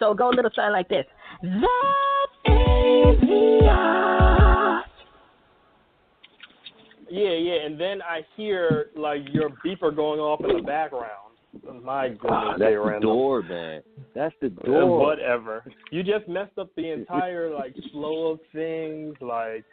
So go a little something like this. That AVIOT. Yeah, and then I hear like your beeper going off in the background. My goodness, that's Random. the door, man. That's the door. Whatever. You just messed up the entire like flow of things. Like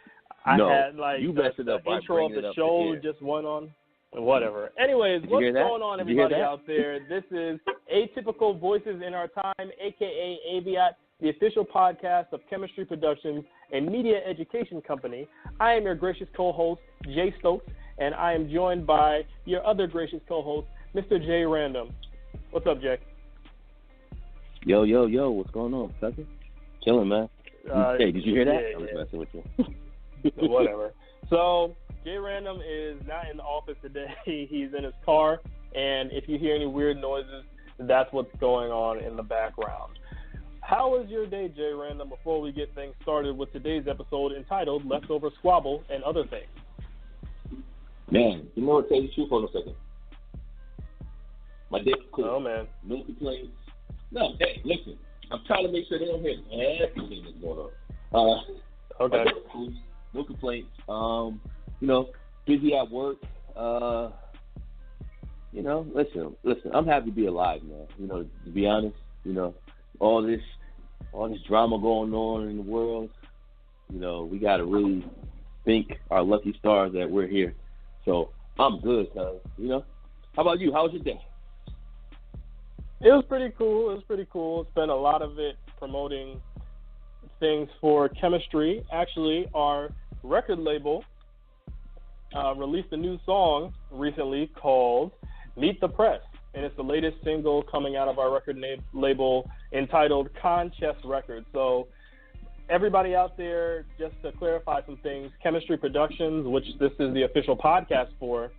I had like you messed it up the by intro of bringing it the up show to just went on. Whatever. Anyways, what's going on, everybody out there? This is Atypical Voices in Our Time, a.k.a. AVIOT, the official podcast of Chemistry Productions and Media Education Company. I am your gracious co-host, Jay Stokes, and I am joined by your other gracious co-host, Mr. Jay Random. What's up, Jay? Yo, what's going on, cousin? Chilling, man. Hey, did you hear that? Yeah, I was messing with you. Whatever. So, Jay Random is not in the office today. He's in his car, and if you hear any weird noises, that's what's going on in the background. How was your day, Jay Random, before we get things started with today's episode entitled Leftover Squabble and Other Things? Man, you know what? Tell you the truth for a second. My day was cool. Oh, man. No complaints. No, hey, listen. I'm trying to make sure they don't hear everything that's going on. Okay. Cool. No complaints. Busy at work. Listen. I'm happy to be alive, man. To be honest, all this drama going on in the world. We got to really thank our lucky stars that we're here. So I'm good, cuz. How about you? How was your day? It was pretty cool. Spent a lot of it promoting things for chemistry. Actually, our record label released a new song recently called Meet the Press, and it's the latest single coming out of our record label entitled Conchess Records. So everybody out there, just to clarify some things, Chemistry Productions, which this is the official podcast for,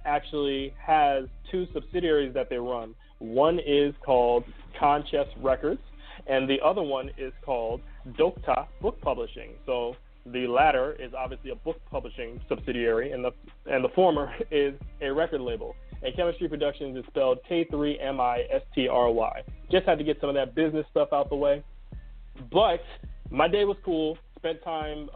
actually has two subsidiaries that they run. One is called Conchess Records, and the other one is called Dokta Book Publishing. So the latter is obviously a book publishing subsidiary, and the former is a record label. And Chemistry Productions is spelled K3MISTRY. Just had to get some of that business stuff out the way. But my day was cool. Spent time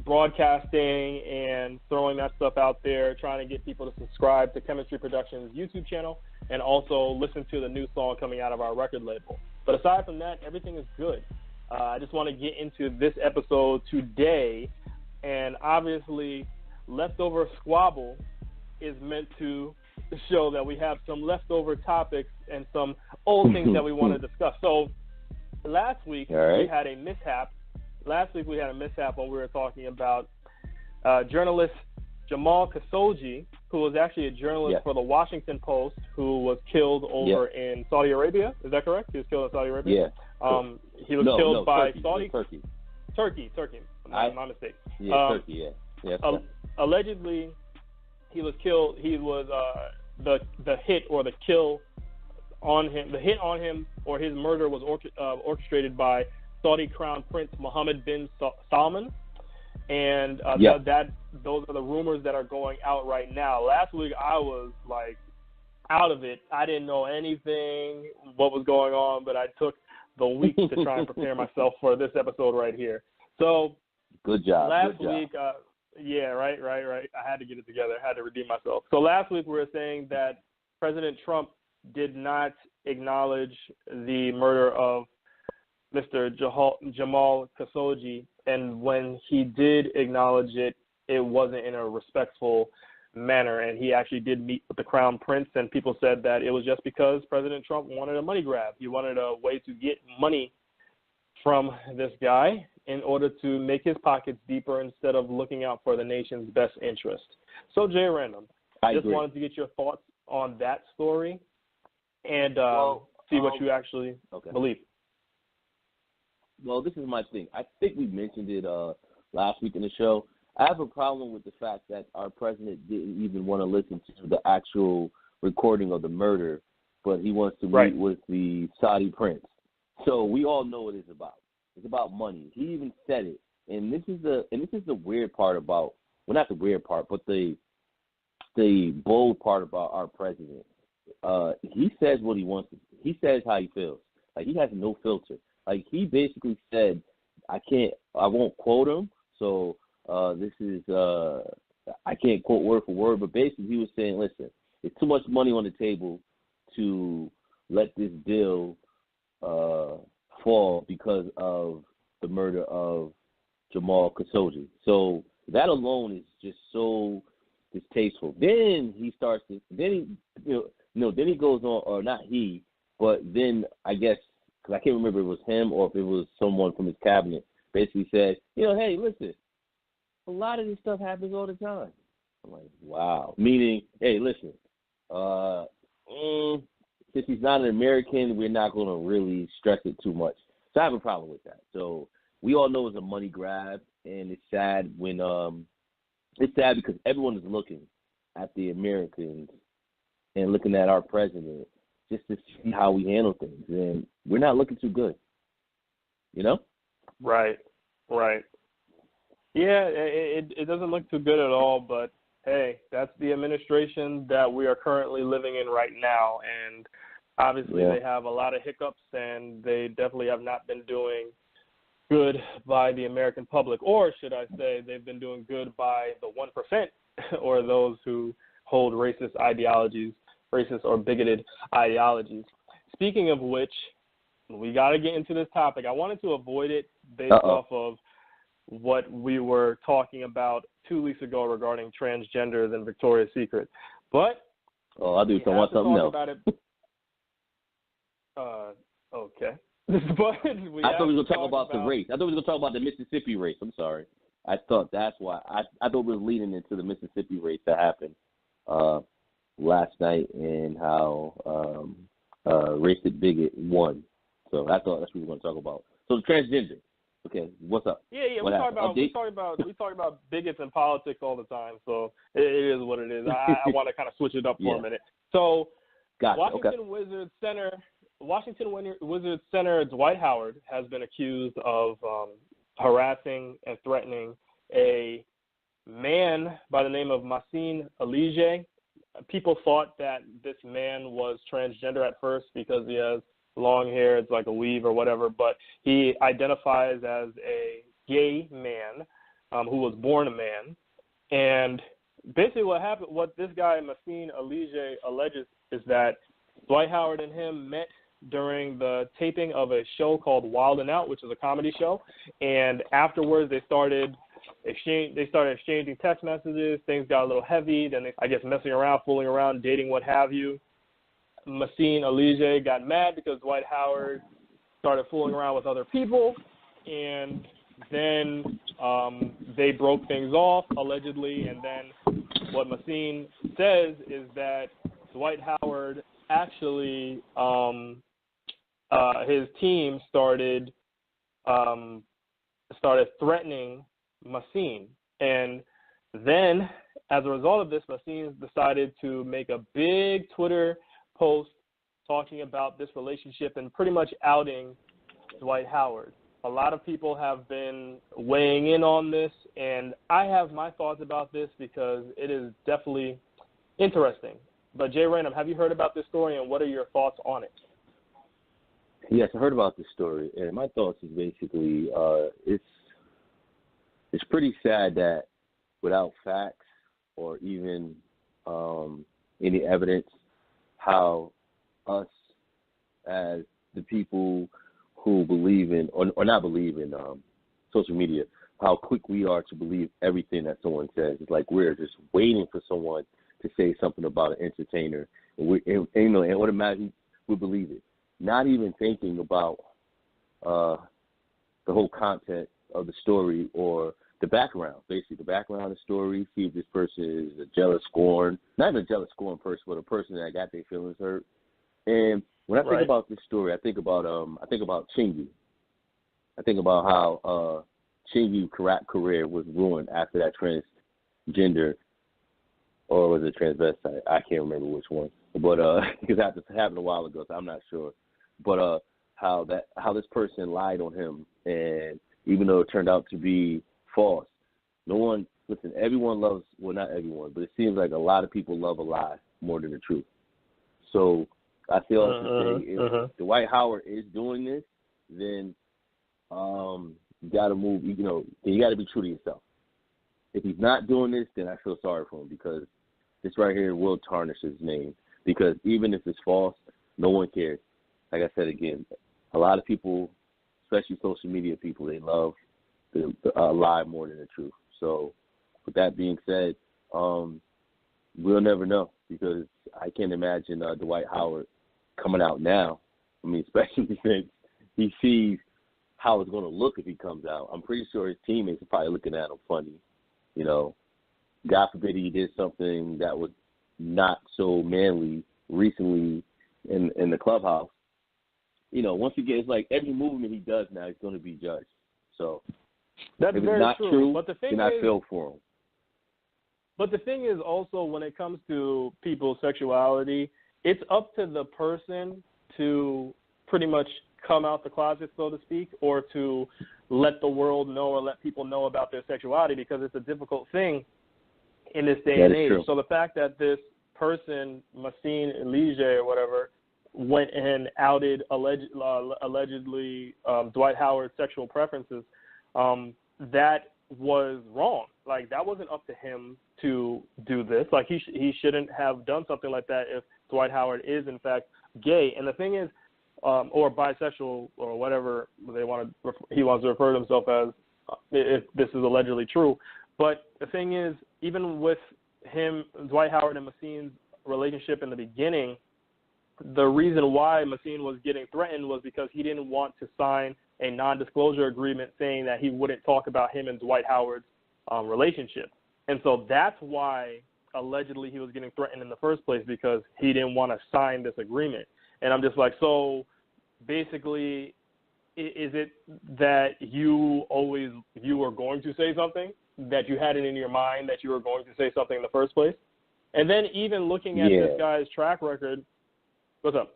broadcasting and throwing that stuff out there, trying to get people to subscribe to Chemistry Productions' YouTube channel and also listen to the new song coming out of our record label. But aside from that, everything is good. I just want to get into this episode today, and obviously Leftover Squabble is meant to show that we have some leftover topics and some old things that we want to discuss. So last week we had a mishap. When we were talking about journalist Jamal Khashoggi, who was actually a journalist for the Washington Post, who was killed over in Saudi Arabia. Is that correct? He was killed in Saudi Arabia? Yeah. He was killed by Saudi. Turkey. My mistake. Turkey. Yeah. Allegedly, he was killed. He was the hit or the kill on him. The hit on him or his murder was orchestrated by Saudi Crown Prince Mohammed bin Salman, and those are the rumors that are going out right now. Last week I was like out of it. I didn't know anything what was going on, but I took the week to try and prepare myself for this episode right here. So good job. Last week, right. I had to get it together. I had to redeem myself. So last week we were saying that President Trump did not acknowledge the murder of Mr. Jamal Khashoggi, and when he did acknowledge it, it wasn't in a respectful manner, and he actually did meet with the Crown Prince, and people said that it was just because President Trump wanted a money grab. He wanted a way to get money from this guy in order to make his pockets deeper instead of looking out for the nation's best interest. So, Jay Random, I just wanted to get your thoughts on that story and see what you actually believe. Well, this is my thing. I think we mentioned it last week in the show. I have a problem with the fact that our president didn't even want to listen to the actual recording of the murder, but he wants to meet with the Saudi prince. So we all know what it's about. It's about money. He even said it. And this is the weird part about, well, not the weird part, but the bold part about our president. He says what he wants to. He says how he feels. Like, he has no filter. Like, he basically said, I won't quote him, so this is, I can't quote word for word, but basically he was saying, listen, it's too much money on the table to let this deal fall because of the murder of Jamal Khashoggi. So that alone is just so distasteful. Then he starts to, then he goes on, or not he, but then I guess, because I can't remember if it was him or if it was someone from his cabinet, basically said, hey, listen, a lot of this stuff happens all the time. I'm like, wow. Meaning, hey, listen, since he's not an American, we're not going to really stress it too much. So I have a problem with that. So we all know it's a money grab, and it's sad when it's sad because everyone is looking at the Americans and looking at our president just to see how we handle things, and we're not looking too good. Right. Yeah, it doesn't look too good at all, but hey, that's the administration that we are currently living in right now, and obviously they have a lot of hiccups, and they definitely have not been doing good by the American public, or should I say they've been doing good by the 1% or those who hold racist ideologies, racist or bigoted ideologies. Speaking of which, we got to get into this topic. I wanted to avoid it based off of what we were talking about 2 weeks ago regarding transgenders and Victoria's Secret. But I do want something else. About it. Okay. But I thought we were going to talk about the race. I thought we were going to talk about the Mississippi race. I'm sorry. I thought that's why. I thought we were leading into the Mississippi race that happened last night and how racist bigot won. So I thought that's what we were going to talk about. So the transgender. Okay, what's up? Yeah. We talk about bigots in politics all the time. So it is what it is. I want to kind of switch it up for a minute. So Washington Wizards center Dwight Howard has been accused of harassing and threatening a man by the name of Masin Elijah. People thought that this man was transgender at first because he has long hair, it's like a weave or whatever, but he identifies as a gay man who was born a man. And basically what this guy Masin Elijah alleges is that Dwight Howard and him met during the taping of a show called Wild 'N Out, which is a comedy show, and afterwards they started exchanging text messages. Things got a little heavy. Then they, I guess, messing around, fooling around, dating, what have you. Masin Elijah got mad because Dwight Howard started fooling around with other people, and then they broke things off, allegedly. And then what Masin says is that Dwight Howard actually, his team started threatening Masin. And then, as a result of this, Masin decided to make a big Twitter post talking about this relationship and pretty much outing Dwight Howard. A lot of people have been weighing in on this, and I have my thoughts about this because it is definitely interesting. But Jay Random, have you heard about this story, and what are your thoughts on it? Yes, I heard about this story, and my thoughts is basically it's pretty sad that without facts or even any evidence, how us as the people who believe in or not believe in social media, how quick we are to believe everything that someone says. It's like we're just waiting for someone to say something about an entertainer, and automatically we believe it, not even thinking about the whole content of the story or the background, basically the background of the story, see if this person is a jealous scorn, not even a jealous scorn person, but a person that got their feelings hurt. And when I think about this story, I think about Chingy. I think about how Chingy's rap career was ruined after that transgender, or was it transvestite? I can't remember which one. But because that happened a while ago, so I'm not sure. But how this person lied on him, and even though it turned out to be false, everyone loves, well, not everyone, but it seems like a lot of people love a lie more than the truth. So I feel to say if Dwight Howard is doing this, then you got to move. You got to be true to yourself. If he's not doing this, then I feel sorry for him because this right here will tarnish his name. Because even if it's false, no one cares. Like I said again, a lot of people, especially social media people, they love the lie more than the truth. So with that being said, we'll never know because I can't imagine Dwight Howard coming out now. I mean, especially since he sees how it's going to look if he comes out. I'm pretty sure his teammates are probably looking at him funny. God forbid he did something that was not so manly recently in the clubhouse. Once he gets every movement he does now, he's going to be judged. So that's if very it's not true, but the thing then is, I feel for him. But the thing is also when it comes to people's sexuality, it's up to the person to pretty much come out the closet, so to speak, or to let the world know or let people know about their sexuality because it's a difficult thing in this day and age. True. So the fact that this person, Massine Elijah or whatever, went and outed allegedly Dwight Howard's sexual preferences, that was wrong. That wasn't up to him to do this. He shouldn't have done something like that if Dwight Howard is, in fact, gay. And the thing is, or bisexual or whatever he wants to refer to himself as, if this is allegedly true. But the thing is, even with him, Dwight Howard and Massine's relationship in the beginning, the reason why Massine was getting threatened was because he didn't want to sign a non-disclosure agreement saying that he wouldn't talk about him and Dwight Howard's relationship. And so that's why allegedly he was getting threatened in the first place, because he didn't want to sign this agreement. And I'm just like, so basically, is it that you are going to say something, that you had it in your mind that you were going to say something in the first place? And then even looking at this guy's track record, what's up?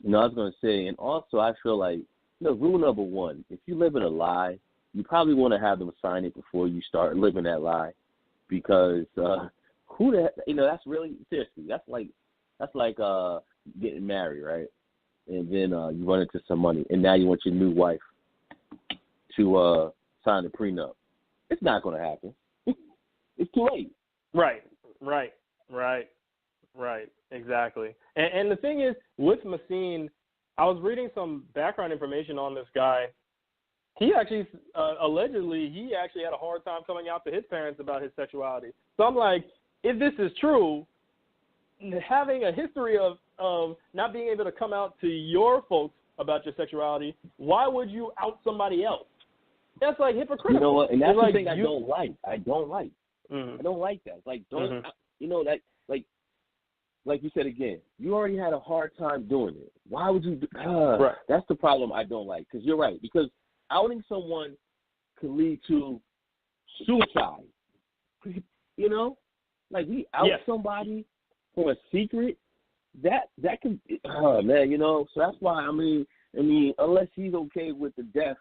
I was going to say, and also I feel like, rule number one, if you live in a lie, you probably want to have them sign it before you start living that lie, because that's really, seriously, that's like getting married, right? And then you run into some money, and now you want your new wife to sign the prenup. It's not going to happen. It's too late. Right, exactly. And the thing is, with Massine, I was reading some background information on this guy. He actually, allegedly, had a hard time coming out to his parents about his sexuality. So I'm like, if this is true, having a history of not being able to come out to your folks about your sexuality, why would you out somebody else? That's hypocritical. You know what? And that's the thing I don't like. I don't like that. Like you said again, you already had a hard time doing it. Why would you? Right. That's the problem I don't like. Because you're right. Because outing someone could lead to suicide. We out somebody for a secret. That can, So that's why I mean, unless he's okay with the death,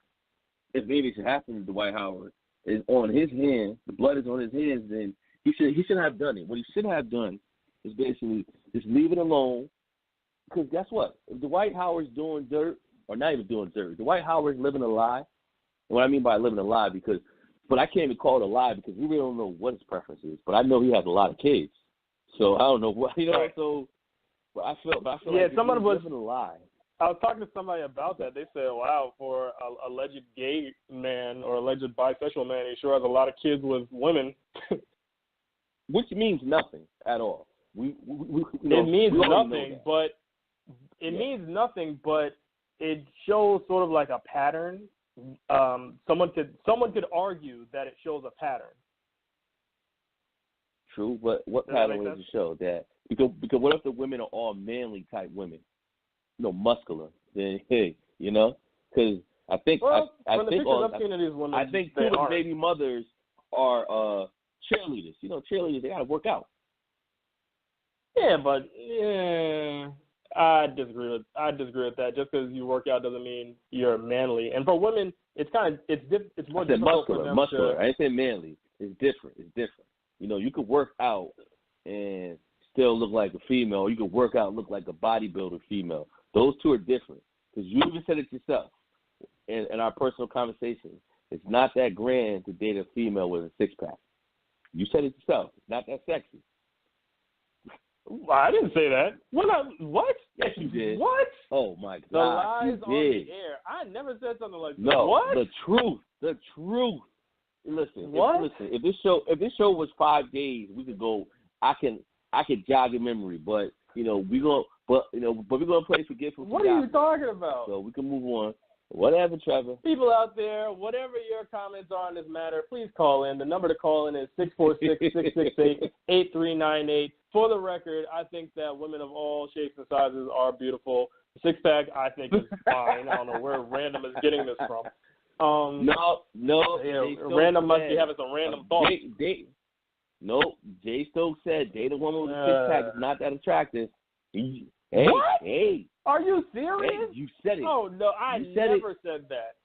if maybe it should happen to Dwight Howard, is on his hands. The blood is on his hands. Then he shouldn't have done it. What he should have done is basically just leave it alone. Because guess what? If Dwight Howard's doing dirt, or not even doing dirt, Dwight Howard's living a lie. And what I mean by living a lie, but I can't even call it a lie because we really don't know what his preference is. But I know he has a lot of kids, so I don't know what Right. So, but I feel like someone was living a lie. I was talking to somebody about that. They said, "Wow, for a alleged gay man or alleged bisexual man, he sure has a lot of kids with women." Which means nothing at all. It means nothing, but means nothing, but it shows sort of like a pattern. Someone could argue that it shows a pattern. True, but what pattern does it show? That because what if the women are all manly type women, muscular? Then because I think I've seen of these women, I think two of baby mothers are cheerleaders. Cheerleaders, they got to work out. Yeah, but I disagree with that. Just because you work out doesn't mean you're manly. And for women, it's more difficult for them. Muscular. I didn't say manly. It's different. You could work out and still look like a female, or you can work out and look like a bodybuilder female. Those two are different. Because you even said it yourself in our personal conversations. It's not that grand to date a female with a six-pack. You said it yourself. It's not that sexy. I didn't say that. What? Yes, you did. What? Oh, my God. The lies you on did. the air. I never said something like that. No, What? the truth. The truth. Listen, what? If this show was 5 days, we could go. I could jog your memory, but we're gonna play Forgetful. What are you talking about? So we can move on. Whatever, Trevor. People out there, whatever your comments are on this matter, please call in. The number to call in is 646-668-8398. For the record, I think that women of all shapes and sizes are beautiful. Six-pack, I think, is fine. I don't know where Random is getting this from. No. Yeah, Random must be having some random thoughts. Jay Stokes said date a woman with a six-pack is not that attractive. Hey, what? Hey. Are you serious? Hey, you said it. Oh, no, I never said that.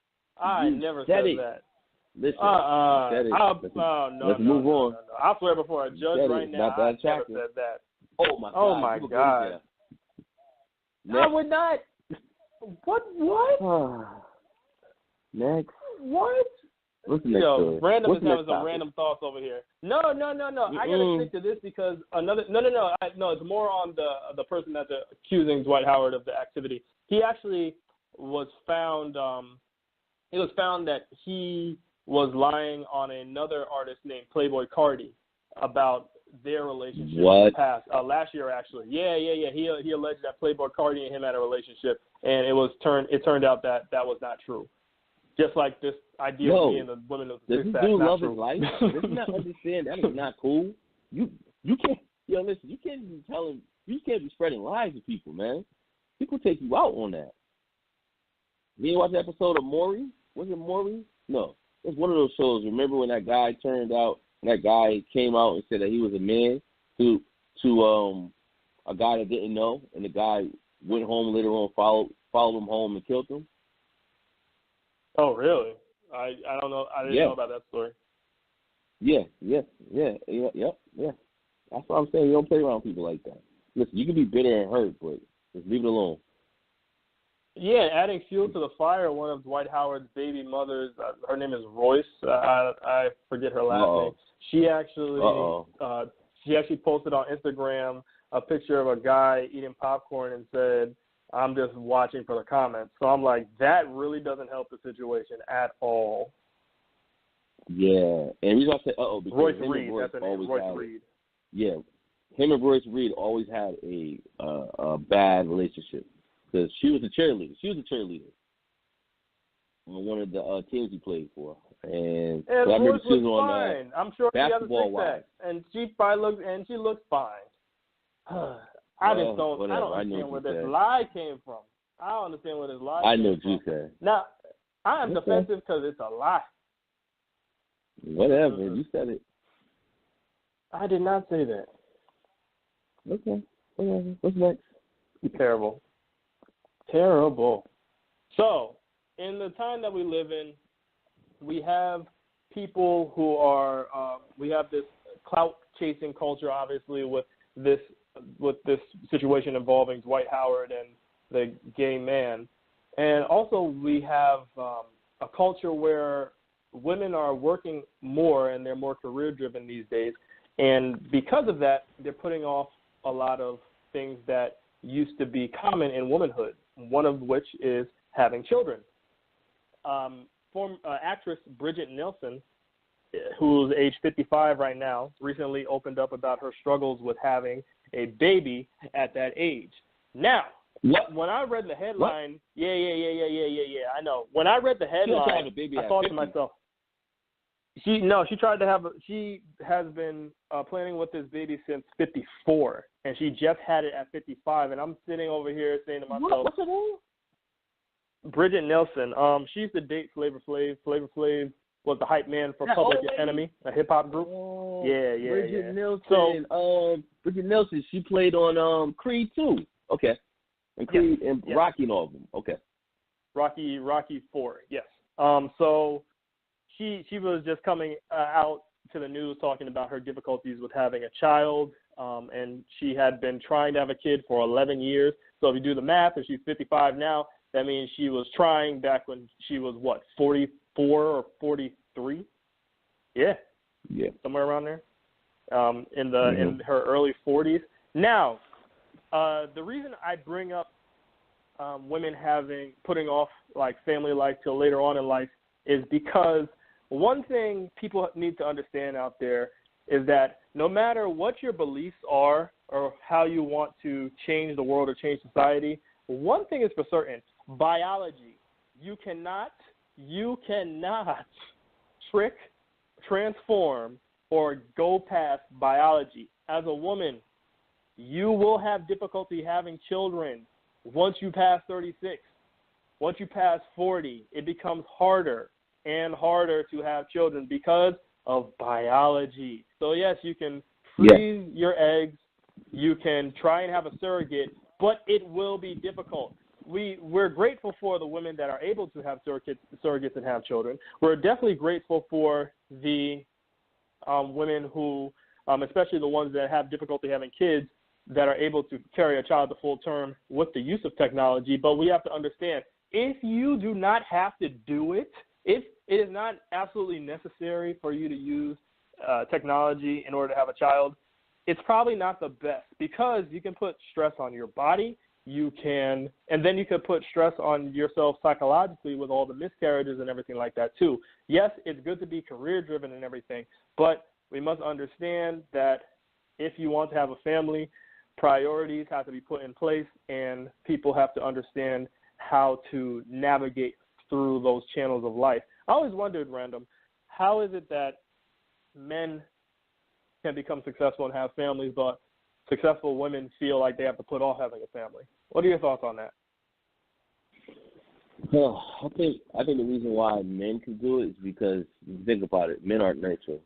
I never said that. Listen, you said it. Let's move on. No. I swear before a judge right now, I never said that. Oh, my God. Oh, my God. I would not. What? Next. What? What's the next story? Random What's is having some random thoughts over here. No. I gotta stick to this because No. It's more on the person that's accusing Dwight Howard of the activity. He actually was found. It was found that he was lying on another artist named Playboy Cardi about their relationship in the past. Last year, actually. Yeah. He alleged that Playboy Cardi and him had a relationship, and it turned out that was not true. Just like this idea of being the women of the six-pack. Does this dude love true. his life? Does he not understand that is not cool? You can't. Listen. You can't be telling. You can't be spreading lies to people, man. People take you out on that. You didn't watch the episode of Maury? Was it Maury? No. It's one of those shows. Remember when that guy came out and said that he was a man to a guy that didn't know, and the guy went home later on, followed him home and killed him? Oh, really? I don't know. I didn't know about that story. Yeah. That's what I'm saying. You don't play around people like that. Listen, you can be bitter and hurt, but just leave it alone. Yeah, adding fuel to the fire, one of Dwight Howard's baby mothers, her name is Royce. I forget her last name. She actually posted on Instagram a picture of a guy eating popcorn and said, "I'm just watching for the comments." So I'm like, that really doesn't help the situation at all. Yeah, and reason I say because Royce Reed, that's her name, Royce Reed. Yeah, him and Royce Reed always had a bad relationship because she was a cheerleader. On one of the teams he played for, and so I remember she was fine. I'm sure she has a six-pack, and she looks fine. I don't understand where this lie came from. I don't understand where this lie came from. I know what you said. Now, I am defensive because it's a lie. Whatever. You said it. I did not say that. Okay. Whatever. What's next? Terrible. So, in the time that we live in, we have people who are, we have this clout-chasing culture, obviously, with this situation involving Dwight Howard and the gay man. And also we have a culture where women are working more and they're more career-driven these days. And because of that, they're putting off a lot of things that used to be common in womanhood, one of which is having children. Actress Bridget Nielsen, who's age 55 right now, recently opened up about her struggles with having a baby at that age. Now, when I read the headline, I know. When I read the headline, I thought to myself, she has been planning with this baby since 54, and she just had it at 55. And I'm sitting over here saying to myself, what's her name? Bridget Nielsen. She used to date Flavor Flav. Flavor Flav was the hype man for Public Enemy, a hip hop group. Bridget Nielsen. Bridget Nielsen. She played on Creed 2. Okay. And Creed and Rocky and all of them. Okay. Rocky 4. Yes. So she was just coming out to the news talking about her difficulties with having a child. and she had been trying to have a kid for 11 years. So if you do the math, if she's 55 now, that means she was trying back when she was, 44 or 43? Yeah, somewhere around there, in her early 40s. Now, the reason I bring up women putting off like family life till later on in life is because one thing people need to understand out there is that no matter what your beliefs are or how you want to change the world or change society, one thing is for certain: biology. You cannot trick, transform, or go past biology. As a woman, you will have difficulty having children once you pass 36. Once you pass 40, it becomes harder and harder to have children because of biology. So, yes, you can freeze your eggs. You can try and have a surrogate, but it will be difficult. We're grateful for the women that are able to have surrogates and have children. We're definitely grateful for the women who, especially the ones that have difficulty having kids, that are able to carry a child to full term with the use of technology. But we have to understand, if you do not have to do it, if it is not absolutely necessary for you to use technology in order to have a child, it's probably not the best, because you can put stress on your body. And then you could put stress on yourself psychologically with all the miscarriages and everything like that too. Yes, it's good to be career driven and everything, but we must understand that if you want to have a family, priorities have to be put in place, and people have to understand how to navigate through those channels of life. I always wondered, Random, how is it that men can become successful and have families, but successful women feel like they have to put off having a family? What are your thoughts on that? Well, I think the reason why men can do it is because, if you think about it, men aren't nurtured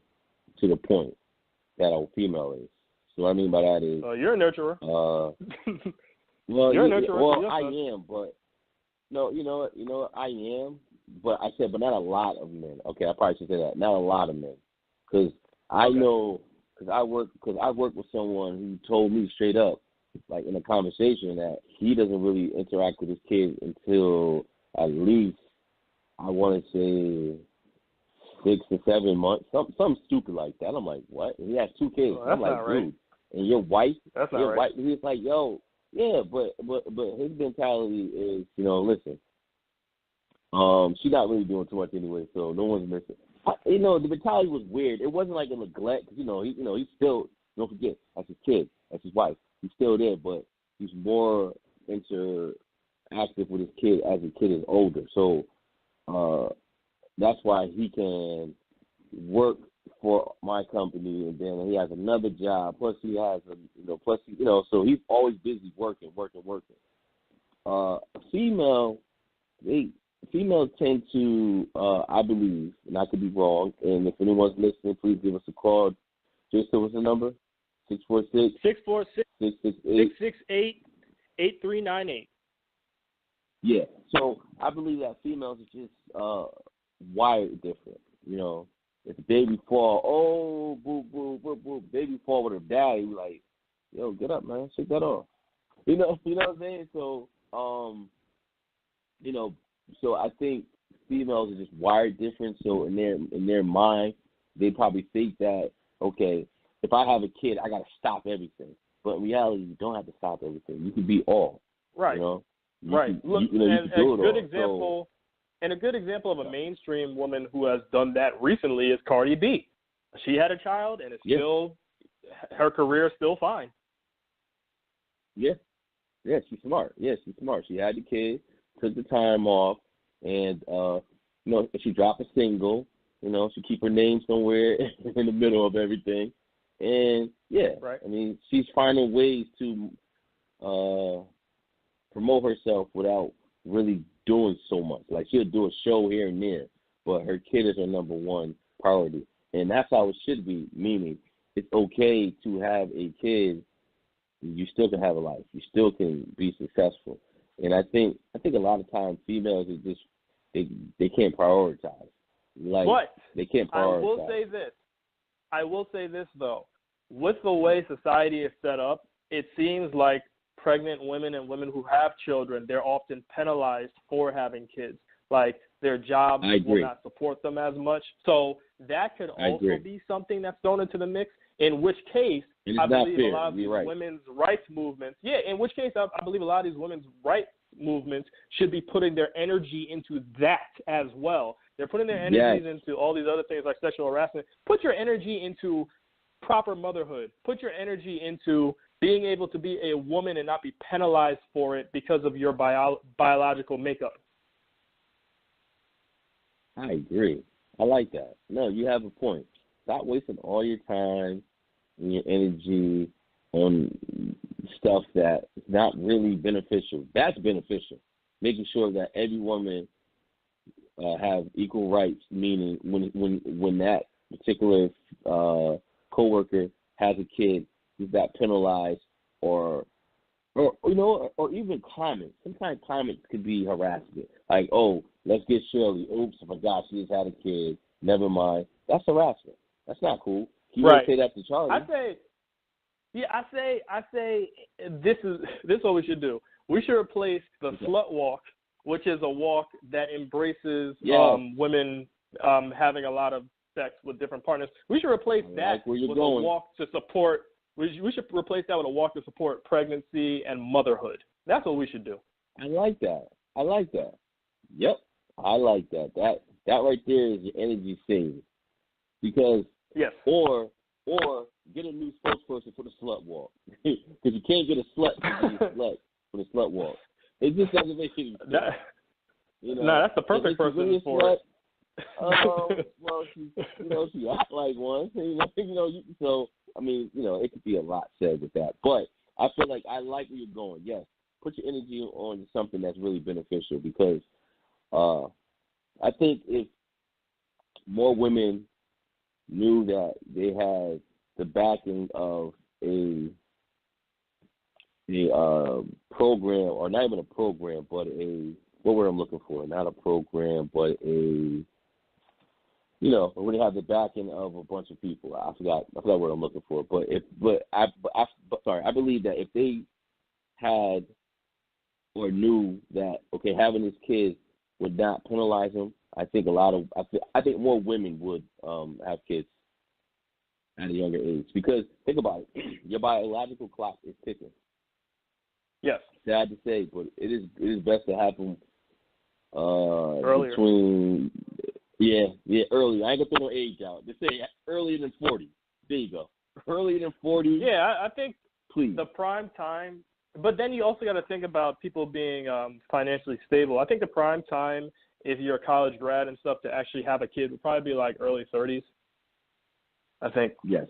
to the point that a female is. So what I mean by that is, you're a nurturer. Well, you're a nurturer. Well, I am, but no, you know what, I am, but I said, but not a lot of men. Okay, I probably should say that. Not a lot of men, because I know, because I work with someone who told me straight up, like in a conversation, that he doesn't really interact with his kids until at least, I want to say, 6 to 7 months, something stupid like that. I'm like, what? And he has 2 kids. Oh, that's I'm like, not right. Dude, and your wife, that's not right. He's like, yo, yeah, but his mentality is, listen, she's not really doing too much anyway, so no one's missing. The mentality was weird. It wasn't like a neglect, because he's still, don't forget, that's his kid, that's his wife. He's still there, but he's more interactive with his kid as the kid is older. So that's why he can work for my company, and then he has another job. Plus he has so he's always busy working. Females tend to, I believe, and I could be wrong, and if anyone's listening, please give us a call. Just what's the number? 646-668-8398. Yeah. So I believe that females are just wired different. If the baby fall, oh, boo, boo, boo, boo, baby fall with her daddy, like, yo, get up, man, shake that off. You know what I'm saying? So, so I think females are just wired different. So in their mind, they probably think that, okay, if I have a kid, I got to stop everything. But in reality, you don't have to stop everything. You can be all. Right. Right. Look, a good example of a mainstream woman who has done that recently is Cardi B. She had a child, and it's still, her career is still fine. Yeah. Yeah, she's smart. She had the kid, took the time off, and if she dropped a single, she keep her name somewhere in the middle of everything. And right. I mean, she's finding ways to promote herself without really doing so much. Like, she'll do a show here and there, but her kid is her number one priority. And that's how it should be, meaning it's okay to have a kid. You still can have a life. You still can be successful. And I think a lot of times females are just, they can't prioritize. Like, but they can't prioritize. I will say this, though. with the way society is set up, it seems like pregnant women and women who have children, they're often penalized for having kids. Like their jobs will not support them as much. So that could also be something that's thrown into the mix, in which case I believe a lot of these women's rights movements, in which case I believe a lot of these women's rights movements should be putting their energy into that as well. They're putting their energies into all these other things like sexual harassment. Put your energy into proper motherhood. Put your energy into being able to be a woman and not be penalized for it because of your biological makeup. I agree. I like that. No, you have a point. Stop wasting all your time and your energy on stuff that is not really beneficial. That's beneficial. Making sure that every woman have equal rights, meaning when that particular coworker has a kid, he's not penalized or even climate. Sometimes climate could be harassment. Like, oh, let's get Shirley. Oops, I forgot she just had a kid. Never mind. That's harassment. That's not cool. You wouldn't say that to Charlie. I say this is what we should do. We should replace the slut walk, which is a walk that embraces women having a lot of sex with different partners. We should replace that with a walk to support. We should replace that with a walk to support pregnancy and motherhood. That's what we should do. I like that. Yep, I like that. That right there is your energy saving. Because or get a new spokesperson for the slut walk. Because you can't get a slut for the slut walk. It just doesn't make any sense. No, that's the perfect person for it. Well, she act like one. So I mean, it could be a lot said with that. But I feel like I like where you're going. Yes, put your energy on something that's really beneficial because I think if more women knew that they had the backing of a program, or not even a program, but what word I'm looking for, not a program, but when they have the backing of a bunch of people. I forgot what I'm looking for. I believe that if they had or knew that, okay, having this kid would not penalize them, I think more women would have kids at a younger age. Because think about it, your biological clock is ticking. Yes. Sad to say, but it is best to have them earlier. Early. I ain't gonna throw no age out. Just say earlier than 40. There you go. Earlier than 40. Yeah, I think please. The prime time. But then you also got to think about people being financially stable. I think the prime time, if you're a college grad and stuff, to actually have a kid would probably be like early 30s. I think. Yes.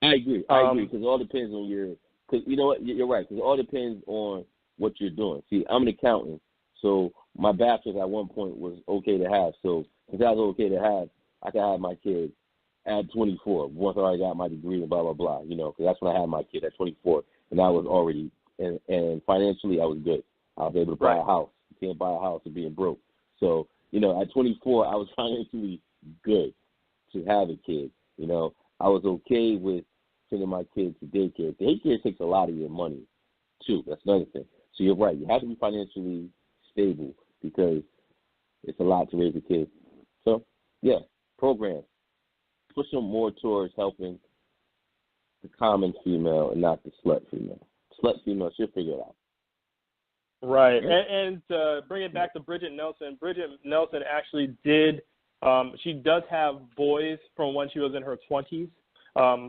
I agree because it all depends on because you know what, you're right, because it all depends on what you're doing. See, I'm an accountant, so my bachelor's at one point was okay to have. So since that was okay to have, I could have my kid at 24 once I already got my degree and blah, blah, blah, because that's when I had my kid at 24. And I was already, and financially I was good. I was able to buy a house. You can't buy a house and being broke. So, at 24, I was financially good to have a kid. I was okay with sending my kid to daycare. Daycare takes a lot of your money, too. That's another thing. So you're right. You have to be financially stable because it's a lot to raise a kid. So, yeah, programs. Push them more towards helping the common female and not the slut female. Slut female, she'll figure it out. Right. And to bring it back to Bridget Nelson actually did, she does have boys from when she was in her 20s.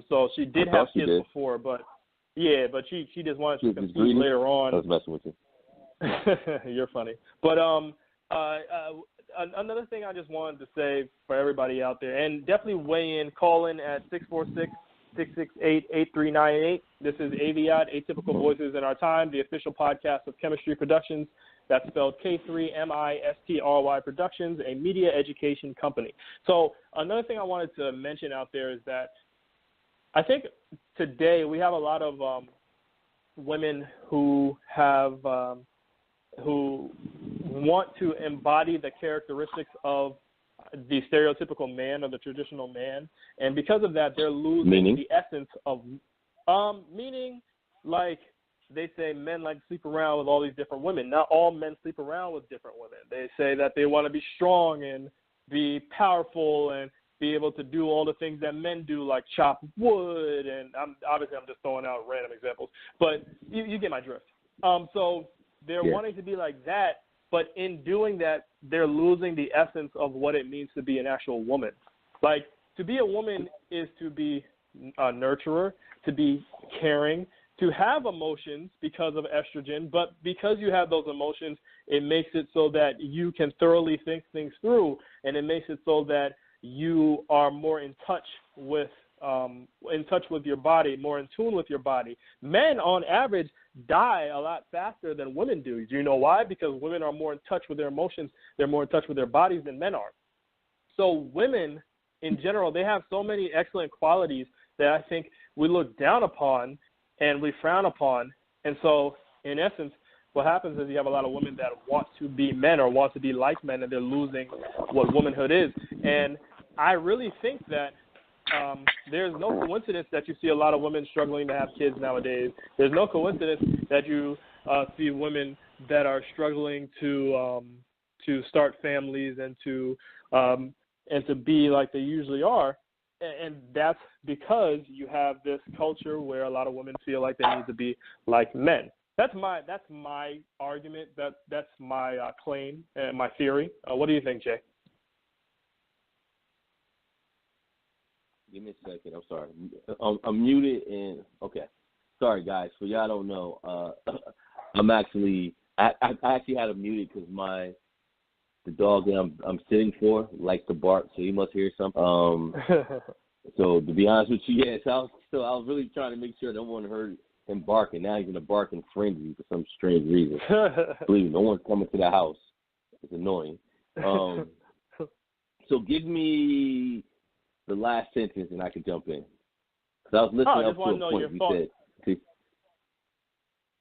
So she did have kids before, but she just wanted to concede later on. I was messing with you. You're funny. But another thing I just wanted to say for everybody out there, and definitely weigh in, call in at 646-668-8398. This is AVIOT, Atypical Voices in Our Time, the official podcast of Chemistry Productions. That's spelled K3MISTRY Productions, a media education company. So another thing I wanted to mention out there is that I think today we have a lot of women who have who want to embody the characteristics of the stereotypical man or the traditional man, and because of that, they're losing the essence of meaning. Like they say, men like to sleep around with all these different women. Not all men sleep around with different women. They say that they want to be strong and be powerful and be able to do all the things that men do, like chop wood. And I'm just throwing out random examples, but you get my drift. So they're wanting to be like that, but in doing that, they're losing the essence of what it means to be an actual woman. Like, to be a woman is to be a nurturer, to be caring, to have emotions because of estrogen, but because you have those emotions, it makes it so that you can thoroughly think things through, and it makes it so that you are more in touch with your body, more in tune with your body. Men, on average, die a lot faster than women do. Do you know why? Because women are more in touch with their emotions. They're more in touch with their bodies than men are. So women, in general, they have so many excellent qualities that I think we look down upon and we frown upon. And so, in essence, what happens is you have a lot of women that want to be men or want to be like men, and they're losing what womanhood is. And I really think that there's no coincidence that you see a lot of women struggling to have kids nowadays. There's no coincidence that you see women that are struggling to start families and to be like they usually are. And that's because you have this culture where a lot of women feel like they need to be like men. That's my argument. That's my claim and my theory. What do you think, Jay? Give me a second. I'm sorry. I'm muted and okay. Sorry, guys. For y'all don't know, I actually had him muted because the dog that I'm sitting for likes to bark, so he must hear something. So to be honest with you, yes, I was really trying to make sure no one heard him barking. Now he's gonna bark in frenzy for some strange reason. Believe me, no one's coming to the house. It's annoying. So give me the last sentence and I can jump in. Because I was listening up to a point you said.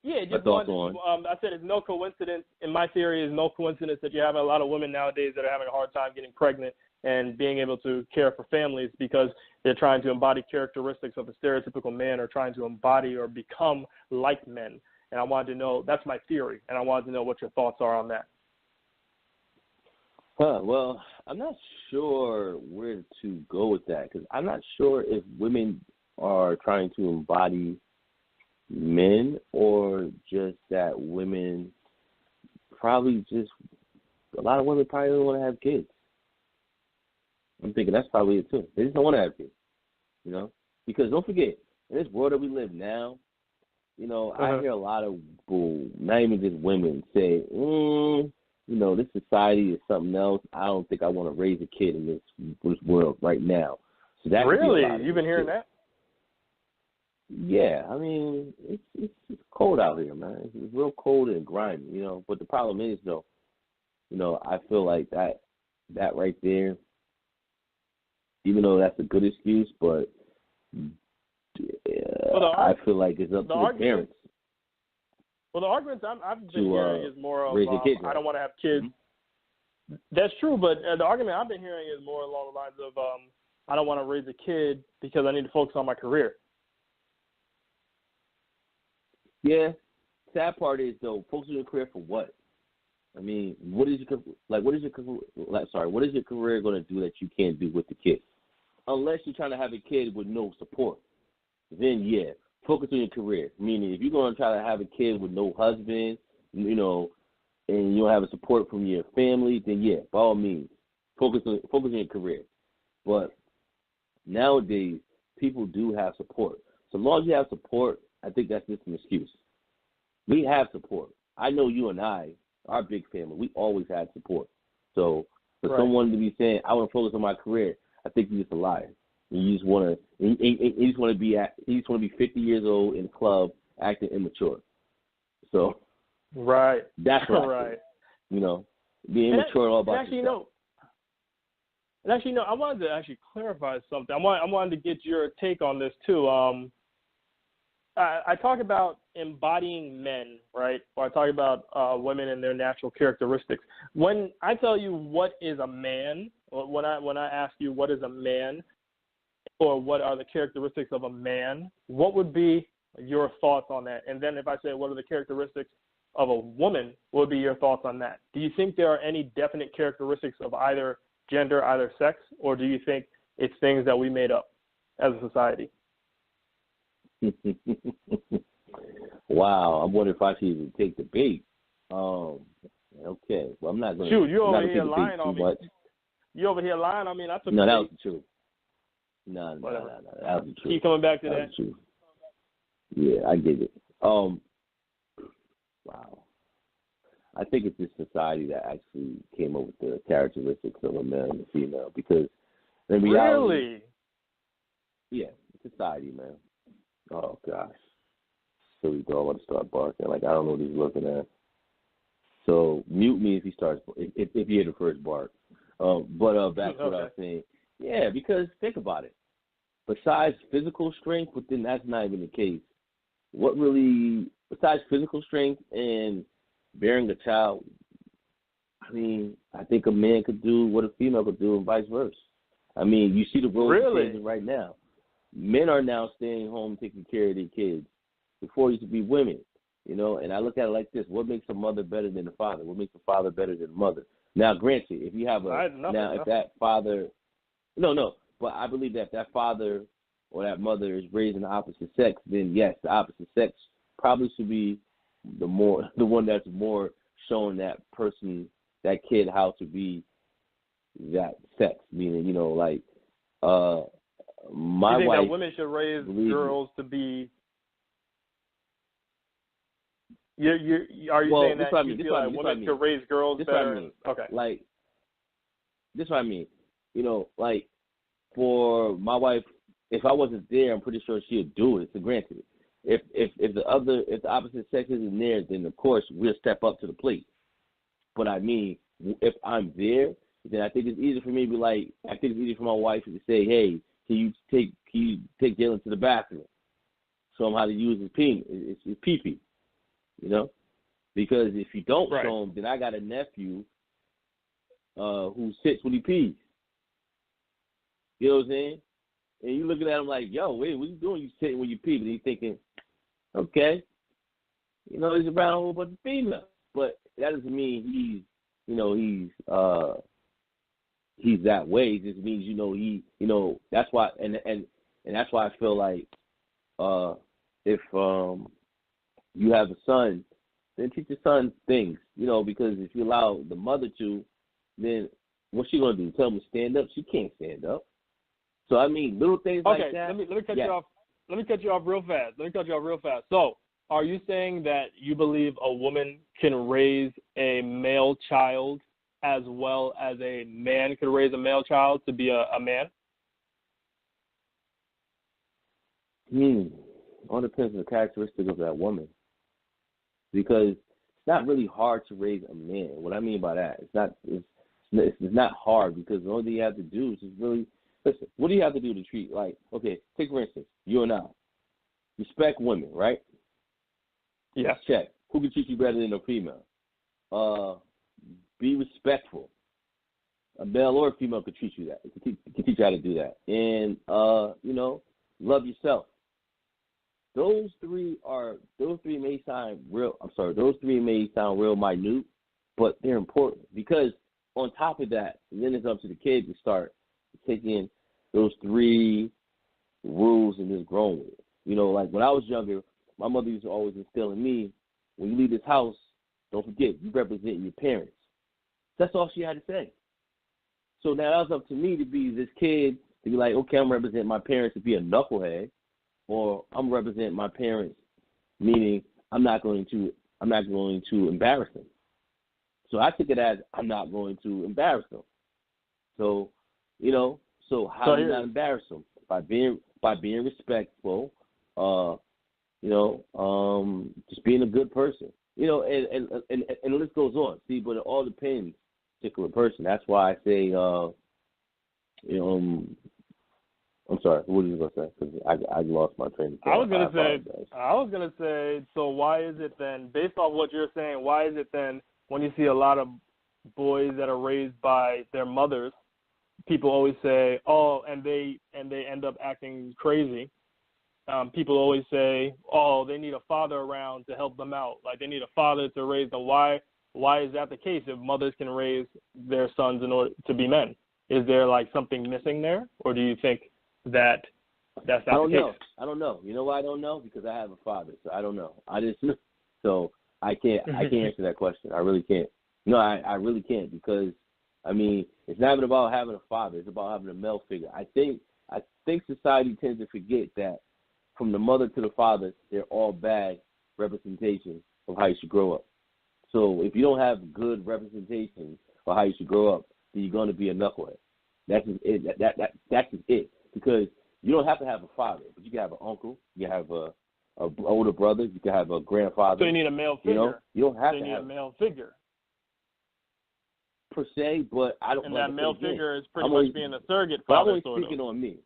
Yeah, just I said it's no coincidence. In my theory, it's no coincidence that you have a lot of women nowadays that are having a hard time getting pregnant and being able to care for families because they're trying to embody characteristics of a stereotypical man or trying to embody or become like men. And I wanted to know, that's my theory, and I wanted to know what your thoughts are on that. Well, I'm not sure where to go with that because I'm not sure if women are trying to embody men or just that women probably just a lot of women probably don't want to have kids. I'm thinking that's probably it too. They just don't want to have kids, you know, because don't forget in this world that we live now, you know, I hear a lot of people, not even just women, say, you know, this society is something else. I don't think I want to raise a kid in this world right now. So that really, you've been hearing that? Yeah, I mean, it's cold out here, man. It's real cold and grimy, you know. But the problem is, though, you know, I feel like that right there, even though that's a good excuse, but I feel like it's up to the parents. Well, the arguments I've been hearing is more of, kid, right? I don't want to have kids. Mm-hmm. That's true, but the argument I've been hearing is more along the lines of, I don't want to raise a kid because I need to focus on my career. Yeah. Sad part is though, focus on your career for what? I mean, what is your career going to do that you can't do with the kid? Unless you're trying to have a kid with no support, then yeah, focus on your career. Meaning, if you're going to try to have a kid with no husband, you know, and you don't have a support from your family, then yeah, by all means, focus on your career. But nowadays, people do have support. So long as you have support, I think that's just an excuse. We have support. I know you and I, our big family, we always had support. So for someone to be saying, I want to focus on my career, I think you're just a liar. You just want to be 50 years old in a club acting immature. So that's right. You know, being immature all about yourself. Actually, I wanted to actually clarify something. I wanted to get your take on this too. I talk about embodying men, right? Or I talk about women and their natural characteristics. When I tell you what is a man, or when I ask you what is a man, or what are the characteristics of a man, what would be your thoughts on that? And then if I say what are the characteristics of a woman, what would be your thoughts on that? Do you think there are any definite characteristics of either gender, either sex, or do you think it's things that we made up as a society? Wow, I'm wondering if I should even take the bait. Okay, well, I'm not going to. Shoot, you over here lying on me. You over here lying on me, and I took No, the that bait. was the truth. No, that was the truth. Keep coming back to that. That. Was the truth. Yeah, I get it. Wow. I think it's this society that actually came up with the characteristics of a male and a female, because in reality, really? Yeah, society, man. Oh gosh, silly dog. I want to start barking. Like I don't know what he's looking at. So mute me if he starts. If you hear the first bark. Back to what I was saying. Yeah, because think about it. Besides physical strength, but then that's not even the case. What really, besides physical strength and bearing a child, I mean, I think a man could do what a female could do and vice versa. I mean, you see the roles changing right now. Men are now staying home taking care of their kids. Before it used to be women, you know, and I look at it like this. What makes a mother better than a father? What makes a father better than a mother? Now, granted, if you have if that father, but I believe that if that father or that mother is raising the opposite sex, then yes, the opposite sex probably should be the one that's more showing that person, that kid, how to be that sex. Meaning, you know, like my you think wife. That women should raise girls to be? Are you saying that you feel like women should raise girls better? Okay. Like, this is what I mean. You know, like, for my wife, if I wasn't there, I'm pretty sure she would do it. So granted, if the opposite sex isn't there, then of course we'll step up to the plate. But I mean, if I'm there, then I think it's easy for me to be like, I think it's easy for my wife to say, hey, can you take Jalen to the bathroom? Show him how to use his penis, his pee-pee. You know, because if you don't show him, then I got a nephew who sits when he pees. You know what I'm saying? And you looking at him like, yo, wait, what you doing? You sitting when you pee, but he's thinking, okay, you know, he's around a whole bunch of females, but that doesn't mean he's that way. It just means that's why, and that's why I feel like if you have a son, then teach your son things, you know, because if you allow the mother to, then what's she gonna do? Tell him to stand up? She can't stand up. So I mean, little things like that. Okay, let me cut you off. Let me cut you off real fast. So, are you saying that you believe a woman can raise a male child as well as a man could raise a male child to be a man? All depends on the characteristic of that woman. Because it's not really hard to raise a man. What I mean by that, it's not hard, because the only thing you have to do is just really listen. What do you have to do to treat, like, okay, take for instance, you and I respect women, right? Yes. Check. Who can treat you better than a female? Be respectful. A male or a female could treat you that. Can teach you how to do that, and love yourself. Those three may sound real minute, but they're important, because on top of that, then it's up to the kids to start taking those three rules and just growing with it. You know, like when I was younger, my mother used to always instill in me, when you leave this house, don't forget, you represent your parents. That's all she had to say. So now that was up to me to be this kid, to be like, okay, I'm representing my parents, to be a knucklehead, or I'm representing my parents, meaning I'm not going to embarrass them. So I took it as I'm not going to embarrass them. So, how do you not embarrass them? By being respectful, just being a good person. And the list goes on. See, but it all depends on the particular person. That's why I say I'm sorry. What were you going to say? Because I lost my train of thought. I was gonna say. So why is it then, based off what you're saying, why is it then when you see a lot of boys that are raised by their mothers, people always say, oh, and they end up acting crazy. People always say, oh, they need a father around to help them out. Like they need a father to raise them. Why is that the case if mothers can raise their sons in order to be men? Is there like something missing there, or do you think that's not the case? I don't know. You know why I don't know? Because I have a father, so I don't know. So I can't answer that question. I really can't. No, I really can't, because I mean, it's not even about having a father. It's about having a male figure. I think society tends to forget that from the mother to the father, they're all bad representations of how you should grow up. So if you don't have good representation of how you should grow up, then you're going to be a knucklehead. That's just it. That's just it. Because you don't have to have a father, but you can have an uncle, you can have a older brother, you can have a grandfather. So you need a male figure. You know, you don't have to have a male figure per se, but I don't. And that male figure is pretty much being a surrogate father. But I'm only speaking on me.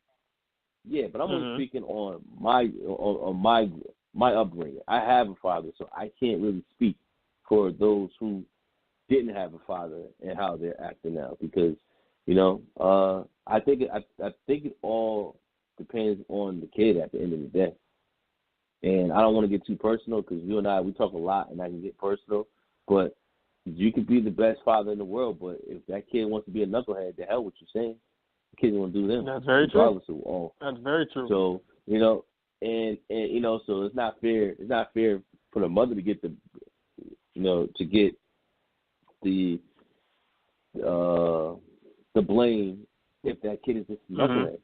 Yeah, but I'm only speaking on my upbringing. I have a father, so I can't really speak for those who didn't have a father and how they're acting now, because I think it all depends on the kid at the end of the day. And I don't want to get too personal, because you and I, we talk a lot and I can get personal, but you could be the best father in the world, but if that kid wants to be a knucklehead, the hell what you're saying. The kid's going to do them. That's very true. Of all. That's very true. So, and so it's not fair. It's not fair for the mother to get the blame if that kid is just a knucklehead.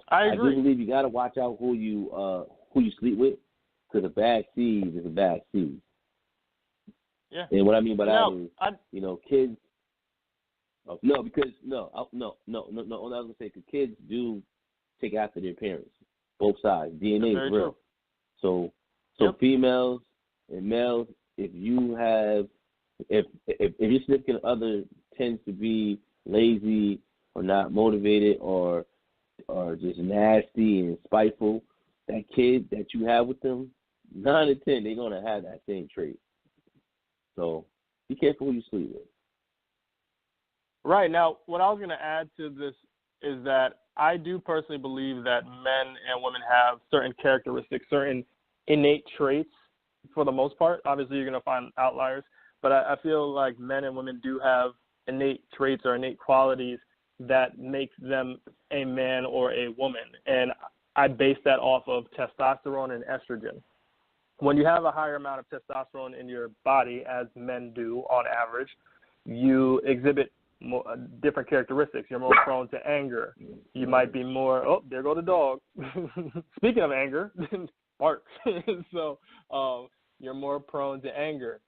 I agree. do believe you got to watch out who you sleep with, because a bad seed is a bad seed. Yeah. And what I mean by that is, kids. No, because I was gonna say, because kids do take after their parents, both sides. DNA is real. True. So females and males, if your significant other tends to be lazy or not motivated or just nasty and spiteful, that kid that you have with them, 9 out of 10, they're gonna have that same trait. So be careful who you sleep with. Right. Now, what I was going to add to this is that I do personally believe that men and women have certain characteristics, certain innate traits for the most part. Obviously, you're going to find outliers, but I feel like men and women do have innate traits or innate qualities that make them a man or a woman. And I base that off of testosterone and estrogen. When you have a higher amount of testosterone in your body, as men do on average, you exhibit different characteristics. You're more prone to anger. You might be more, oh, there go the dog. Speaking of anger, bark. So you're more prone to anger.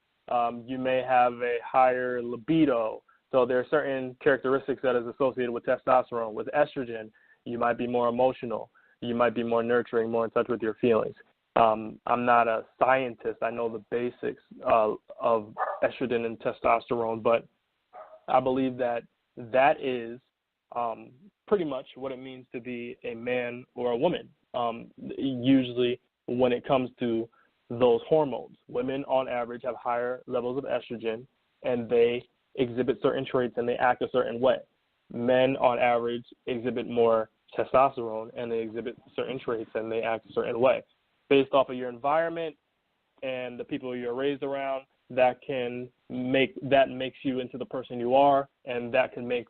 You may have a higher libido. So there are certain characteristics that is associated with testosterone. With estrogen, you might be more emotional. You might be more nurturing, more in touch with your feelings. I'm not a scientist. I know the basics of estrogen and testosterone, but I believe that is pretty much what it means to be a man or a woman. Usually when it comes to those hormones, women on average have higher levels of estrogen, and they exhibit certain traits and they act a certain way. Men on average exhibit more testosterone, and they exhibit certain traits and they act a certain way. Based off of your environment and the people you're raised around, that makes you into the person you are, and that can make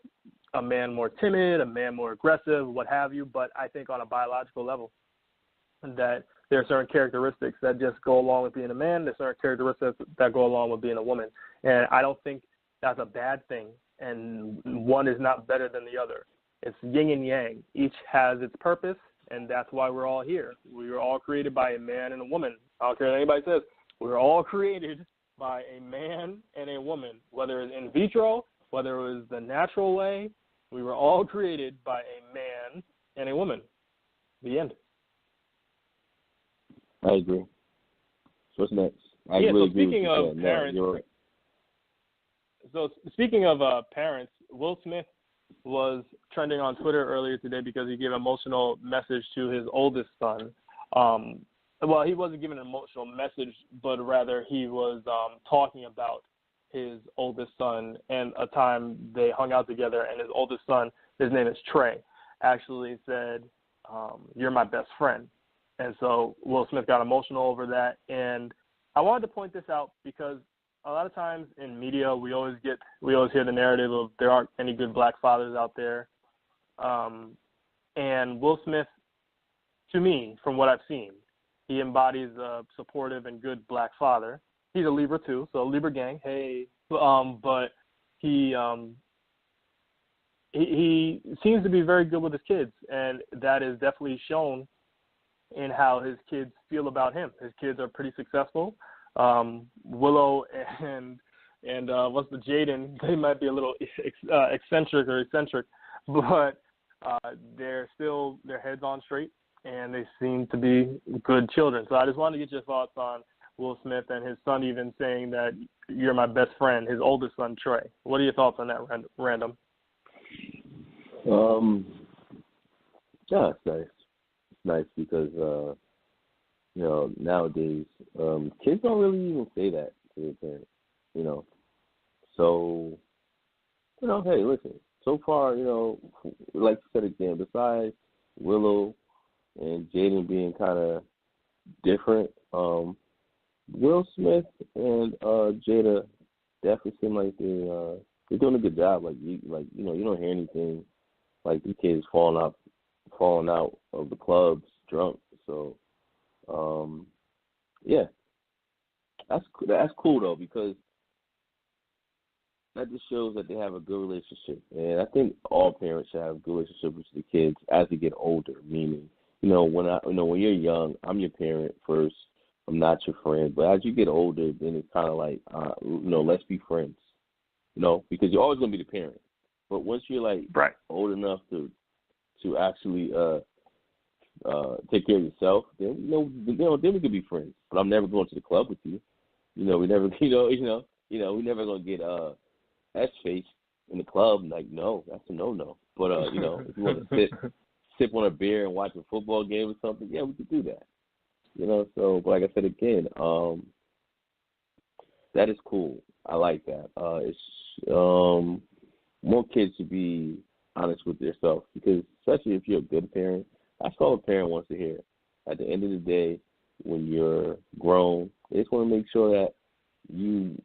a man more timid, a man more aggressive, what have you. But I think on a biological level, that there are certain characteristics that just go along with being a man. There's certain characteristics that go along with being a woman, and I don't think that's a bad thing. And one is not better than the other. It's yin and yang. Each has its purpose, and that's why we're all here. We were all created by a man and a woman. I don't care what anybody says. We were all created by a man and a woman, whether it's in vitro, whether it was the natural way. We were all created by a man and a woman. The end. I agree. So what's next? Speaking of parents, Will Smith was trending on Twitter earlier today because he gave an emotional message to his oldest son. Well, he wasn't giving an emotional message, but rather he was talking about his oldest son and a time they hung out together, and his oldest son, his name is Trey, actually said, "You're my best friend." And so Will Smith got emotional over that. And I wanted to point this out because a lot of times in media we always hear the narrative of there aren't any good black fathers out there. And Will Smith, to me, from what I've seen, he embodies a supportive and good black father. He's a Libra too, so Libra gang, hey. But he seems to be very good with his kids, and that is definitely shown in how his kids feel about him. His kids are pretty successful. Willow and what's the Jaden? They might be a little eccentric, but they're still their heads on straight, and they seem to be good children. So I just wanted to get your thoughts on Will Smith and his son even saying that you're my best friend, his oldest son, Trey. What are your thoughts on that, Random? Yeah, it's nice. It's nice because, nowadays, kids don't really even say that to their parents, So, hey, listen, so far, like you said again, besides Willow and Jaden being kind of different, Will Smith and Jada definitely seem like they're doing a good job. You don't hear anything like the kids falling out of the clubs drunk. So, yeah, that's cool though, because that just shows that they have a good relationship. And I think all parents should have a good relationship with the kids as they get older. Meaning, when you're young, I'm your parent first. I'm not your friend. But as you get older, then it's kind of like, let's be friends. Because you're always gonna be the parent. But once you're right, old enough to actually take care of yourself, then then we could be friends. But I'm never going to the club with you. We never, we never gonna get S-faced in the club. No, that's a no. But if you want to sip on a beer and watch a football game or something, yeah, we could do that. So but like I said again, that is cool. I like that. It's more kids should be honest with themselves, because especially if you're a good parent, that's all a parent wants to hear. At the end of the day, when you're grown, they just want to make sure that you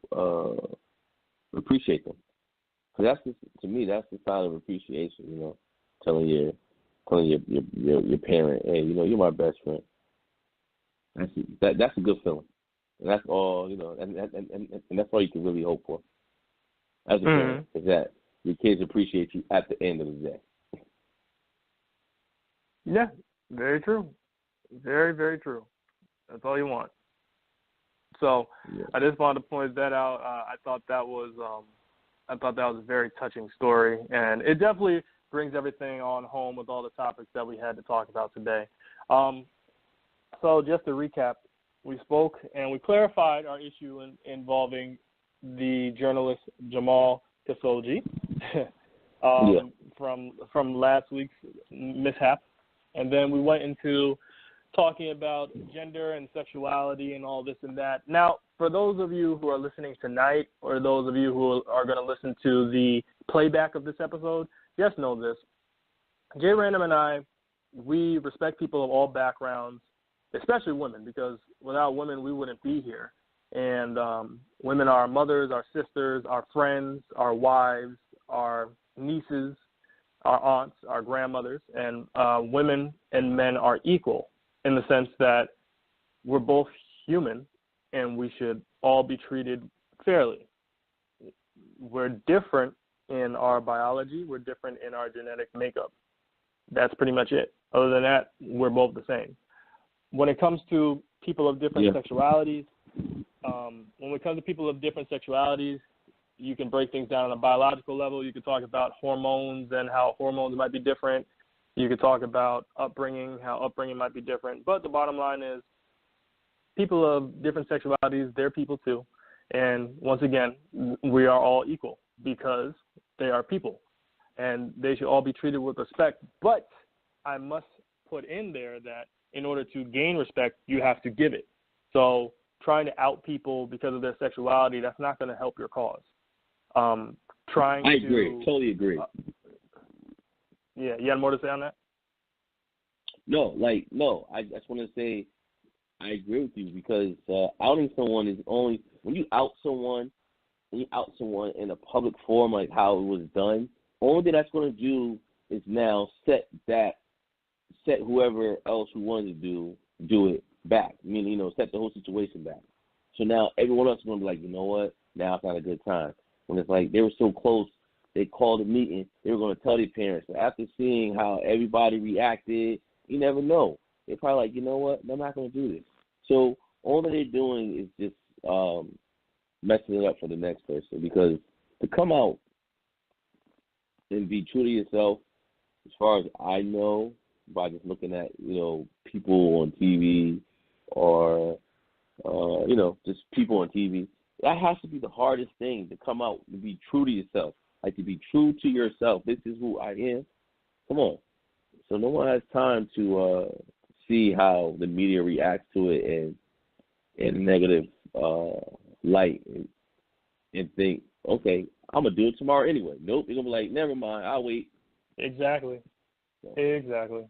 appreciate them. So to me, that's the sign of appreciation. Telling your parent, hey, you're my best friend. That's a good feeling. And that's all, and that's all you can really hope for as a parent, is that your kids appreciate you at the end of the day. Yeah, very true. Very, very true. That's all you want. So yeah. I just wanted to point that out. I thought that was a very touching story, and it definitely brings everything on home with all the topics that we had to talk about today. So just to recap, we spoke and we clarified our issue involving the journalist Jamal Khashoggi from last week's mishap. And then we went into talking about gender and sexuality and all this and that. Now, for those of you who are listening tonight, or those of you who are going to listen to the playback of this episode, just know this. Jay Random and I, we respect people of all backgrounds, especially women, because without women, we wouldn't be here. And women are our mothers, our sisters, our friends, our wives, our nieces, our aunts, our grandmothers, and women and men are equal in the sense that we're both human and we should all be treated fairly. We're different in our biology. We're different in our genetic makeup. That's pretty much it. Other than that, we're both the same. When it comes to people of different sexualities, you can break things down on a biological level. You can talk about hormones and how hormones might be different. You could talk about upbringing, how upbringing might be different. But the bottom line is people of different sexualities, they're people too. And once again, we are all equal because they are people. and they should all be treated with respect. But I must put in there that in order to gain respect, you have to give it. So trying to out people because of their sexuality, that's not going to help your cause. I agree. Totally agree. Yeah, you had more to say on that? No. I just want to say I agree with you because outing someone is only when you out someone in a public forum like how it was done. Only thing that's going to do is now set whoever else who wanted to do it back. I mean, set the whole situation back. So now everyone else is going to be like, you know what? Now it's not a good time. When it's like they were so close, they called a meeting. They were going to tell their parents. So after seeing how everybody reacted, you never know. They're probably like, you know what? I'm not going to do this. So all that they're doing is just messing it up for the next person because to come out and be true to yourself, as far as I know, by just looking at, people on TV or, just people on TV, that has to be the hardest thing to come out, to be true to yourself. Like to be true to yourself. This is who I am. Come on. So no one has time to see how the media reacts to it in a negative light and think, okay, I'm going to do it tomorrow anyway. Nope. They're going to be like, never mind. I'll wait. Exactly. Exactly.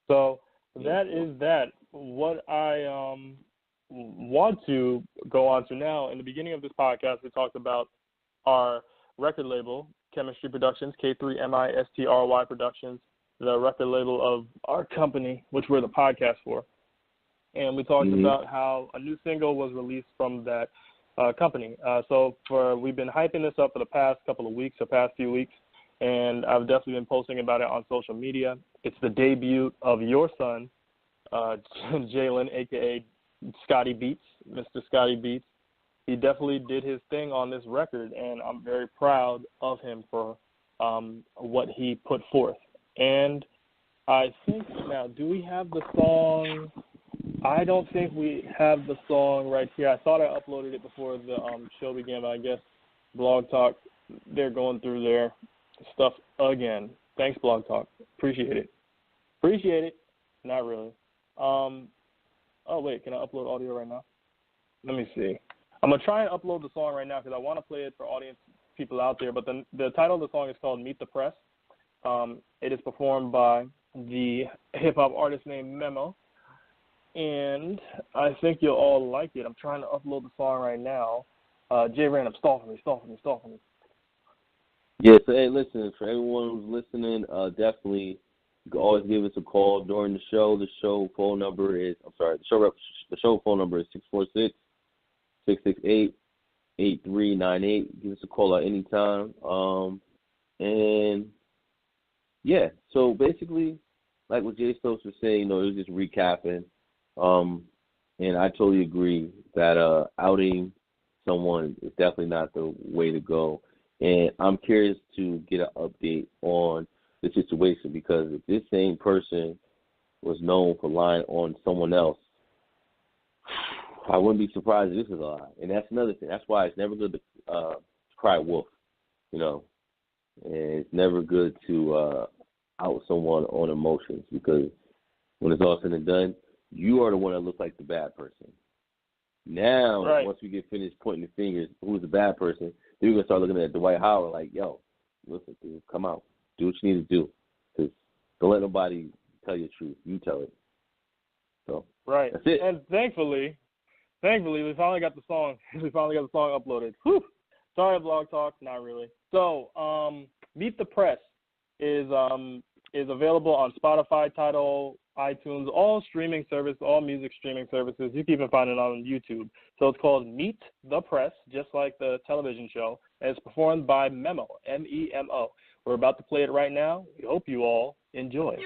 So that is that. What I want to go on to now, in the beginning of this podcast, we talked about our record label, Chemistry Productions, K3MISTRY Productions, the record label of our company, which we're the podcast for. And we talked about how a new single was released from that company. So we've been hyping this up for the past few weeks, and I've definitely been posting about it on social media. It's the debut of your son, Jalen, a.k.a. Scotty Beats, Mr. Scotty Beats. He definitely did his thing on this record, and I'm very proud of him for what he put forth. And I think now, do we have the song? I don't think we have the song right here. I thought I uploaded it before the show began, but I guess Blog Talk, they're going through their stuff again. Thanks, Blog Talk. Appreciate it. Not really. Oh, wait, can I upload audio right now? Let me see. I'm going to try and upload the song right now because I want to play it for audience people out there. But the title of the song is called Meet the Press. It is performed by the hip-hop artist named Memo. And I think you'll all like it. I'm trying to upload the song right now. Jay Random, stall for me. Yeah, so hey, listen, for everyone who's listening, definitely always give us a call during the show. The show phone number is 646-668-8398. Give us a call at any time. And yeah, so basically, like what Jay Stokes was saying, it was just recapping. And I totally agree that outing someone is definitely not the way to go. And I'm curious to get an update on the situation because if this same person was known for lying on someone else, I wouldn't be surprised if this is a lie. And that's another thing. That's why it's never good to cry wolf, And it's never good to out someone on emotions because when it's all said and done, you are the one that looks like the bad person. Now, Once we get finished pointing the fingers, who's the bad person, then we're going to start looking at Dwight Howard like, yo, listen, dude, come out. Do what you need to do. Because don't let nobody tell you the truth. You tell it. So that's it. And thankfully, we finally got the song. Uploaded. Whew. Sorry, Blog Talk. Not really. So, Meet the Press is available on Spotify, Tidal, iTunes, all music streaming services. You can even find it on YouTube. So it's called Meet the Press, just like the television show, and it's performed by Memo, M-E-M-O. We're about to play it right now. We hope you all enjoy.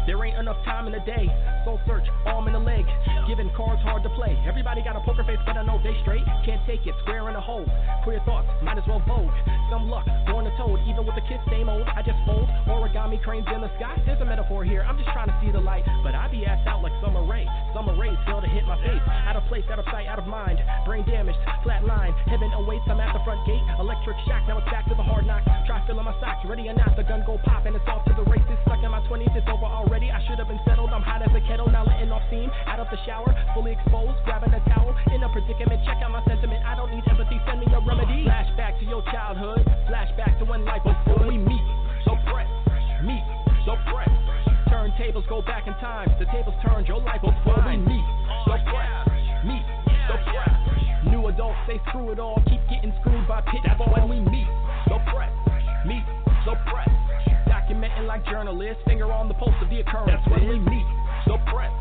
There ain't enough time in the day. Soul search, arm in the leg. Giving cards hard to play. Everybody got a poker face, but I know they straight. Can't take it, square in a hole. Queer thoughts, might as well vogue. Some luck, born a toad. Even with the kiss, same old. I just fold. Origami cranes in the sky. There's a metaphor here. I'm just trying to see the light. But I be asked out like summer rays. Summer rays fail to hit my face. Out of place, out of sight, out of mind. Brain damaged, flat line. Heaven awaits, I'm at the front gate. Electric shock, now it's back to the hard knock. Try filling my socks, ready or not, the gun go pop. And it's off to the races. Stuck in my 20s, it's over already. I should have been settled. I'm hot as a kettle, now letting off steam. Out of the shower, fully exposed, grabbing a towel. In a predicament, check out my sentiment. I don't need empathy, send me a remedy. Flashback to your childhood. Flashback to when life was full. We meet, so press. Meet, so press. Turntables go back in time. The tables turned, your life was full. We meet, so press. Meet, so press. New adults say screw it all. Keep getting screwed by pitfalls. When we meet, so press. Meet, so press. Documenting like journalists. Finger on the pulse of the occurrence. That's when we meet, so press.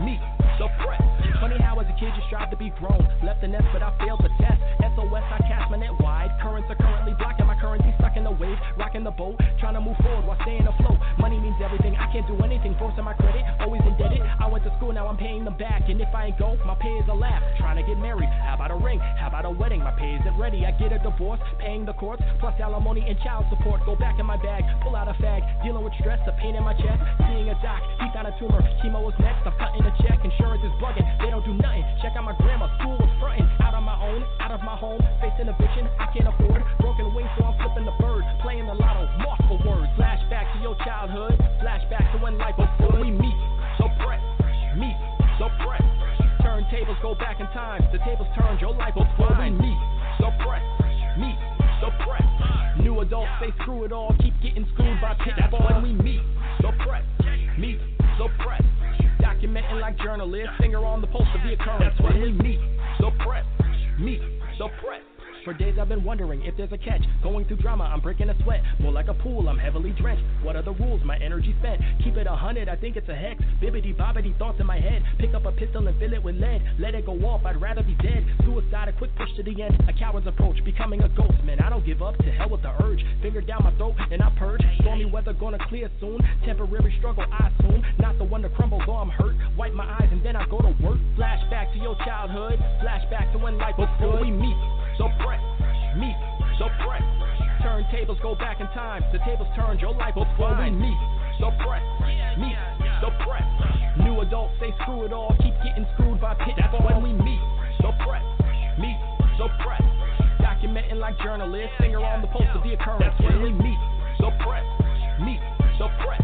Meet, so press. Funny how as a kid you strive to be grown. Left the nest but I failed the test. SOS, I cast my net wide. Currents are currently blocking my currency. Stuck in the wave, rocking the boat. Trying to move forward while staying afloat. Money means everything, I can't do anything. Forcing my credit, always indebted. I went to school, now I'm paying them back. And if I ain't go, my pay is a laugh. Trying to get married, how about a ring? How about a wedding? My pay isn't ready, I get a divorce. Paying the courts, plus alimony and child support. Go back in my bag, pull out a fag. Dealing with stress, a pain in my chest. Seeing a doc, he found a tumor. Chemo was next, I'm cutting a check. Insurance is bugging, they don't do nothing. Check out my grandma, school was fronting. Out on my own, out of my home. Facing eviction, I can't afford. Broken wings, so I'm flipping the bird. Playing the lotto, mark for words. Flashback to your childhood. Flashback to when life was full. We meet, so press. Meet, so press. Turntables go back in time. The tables turned, your life was full. We meet, so press. Meet, so press. New adults say screw it all. Keep getting screwed by pitfalls. When we meet, so press. Meet, so press. Documenting like journalists. Finger on the pulse of the occurrence. That's when we meet, so press. Meet, so press. For days I've been wondering if there's a catch. Going through drama, I'm breaking a sweat. More like a pool, I'm heavily drenched. What are the rules? My energy spent. Keep it 100, I think it's a hex. Bibbidi bobbidi thoughts in my head. Pick up a pistol and fill it with lead. Let it go off, I'd rather be dead. Suicide, a quick push to the end. A coward's approach, becoming a ghost. Man, I don't give up, to hell with the urge. Finger down my throat and I purge. Stormy weather gonna clear soon. Temporary struggle, I assume. Not the one to crumble, though I'm hurt. Wipe my eyes and then I go to work. Flashback to your childhood. Flashback to when life was good. We meet, so press. Meet, so press. Turntables go back in time. The tables turned, your life was full. We meet, so press. Meet, so press. New adults say screw it all. Keep getting screwed by pitfalls. When we meet, so press. Meet, so press. Documenting like journalists. Finger on the pulse of the occurrence. That's when we meet, so press. Meet, so press.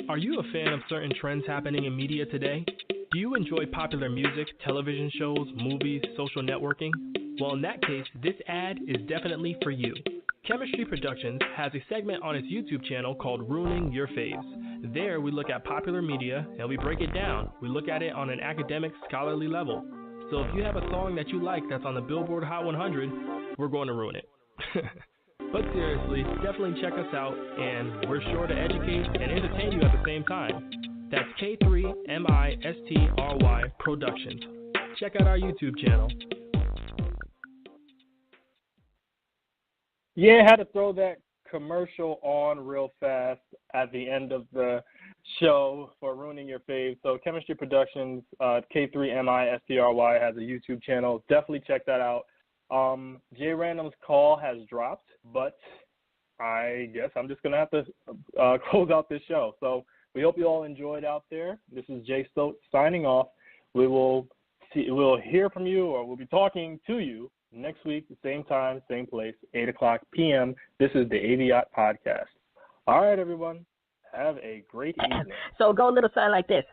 Are you a fan of certain trends happening in media today? Do you enjoy popular music, television shows, movies, social networking? Well, in that case, this ad is definitely for you. Chemistry Productions has a segment on its YouTube channel called Ruining Your Faves. There, we look at popular media and we break it down. We look at it on an academic, scholarly level. So if you have a song that you like that's on the Billboard Hot 100, we're going to ruin it. But seriously, definitely check us out, and we're sure to educate and entertain you at the same time. That's K3MISTRY Productions. Check out our YouTube channel. Yeah, I had to throw that commercial on real fast at the end of the show for Ruining Your Fave. So Chemistry Productions, K3MISTRY has a YouTube channel. Definitely check that out. Jay Random's call has dropped, but I guess I'm just going to have to close out this show. So we hope you all enjoyed out there. This is Jay Stokes signing off. We'll hear from you, or we'll be talking to you next week, same time, same place, 8 o'clock p.m. This is the AVIOT podcast. All right, everyone. Have a great evening. So go a little something like this.